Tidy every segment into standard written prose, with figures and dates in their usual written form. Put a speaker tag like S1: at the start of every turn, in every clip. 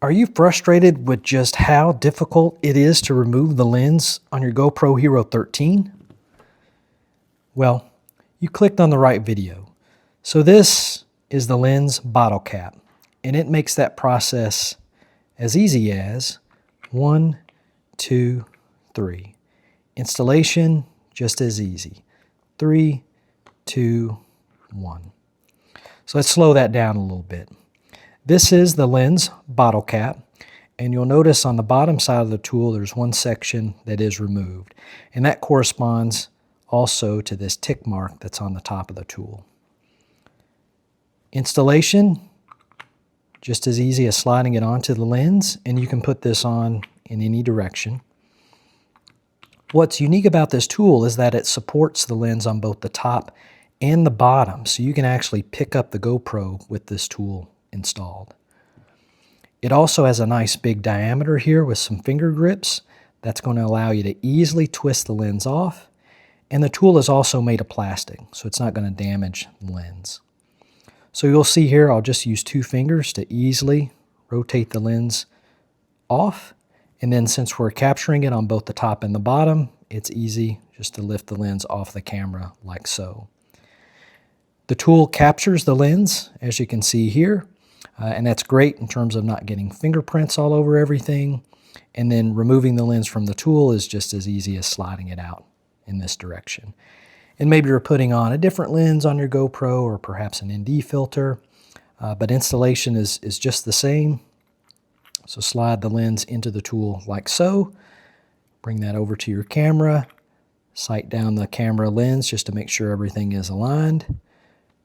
S1: Are you frustrated with just how difficult it is to remove the lens on your GoPro Hero 13? Well, you clicked on the right video. So this is the lens bottle cap, and it makes that process as easy as 1, 2, 3. Installation, just as easy. 3, 2, 1. So let's slow that down a little bit. This is the lens bottle cap, and you'll notice on the bottom side of the tool there's one section that is removed, and that corresponds also to this tick mark that's on the top of the tool. Installation, just as easy as sliding it onto the lens, and you can put this on in any direction. What's unique about this tool is that it supports the lens on both the top and the bottom, so you can actually pick up the GoPro with this tool installed. It also has a nice big diameter here with some finger grips. That's going to allow you to easily twist the lens off, and the tool is also made of plastic, so it's not going to damage the lens. So you'll see here I'll just use 2 fingers to easily rotate the lens off, and then since we're capturing it on both the top and the bottom, it's easy just to lift the lens off the camera like so. The tool captures the lens, as you can see here, and that's great in terms of not getting fingerprints all over everything. And then removing the lens from the tool is just as easy as sliding it out in this direction. And maybe you're putting on a different lens on your GoPro or perhaps an ND filter, but installation is just the same. So slide the lens into the tool like so. Bring that over to your camera. Sight down the camera lens just to make sure everything is aligned.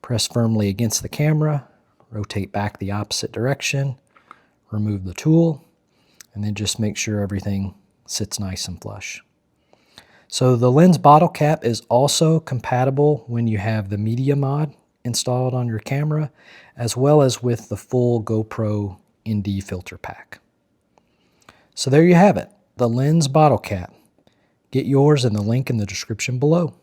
S1: Press firmly against the camera. Rotate back the opposite direction, remove the tool, and then just make sure everything sits nice and flush. So the lens bottle cap is also compatible when you have the media mod installed on your camera, as well as with the full GoPro ND filter pack. So there you have it, the lens bottle cap. Get yours in the link in the description below.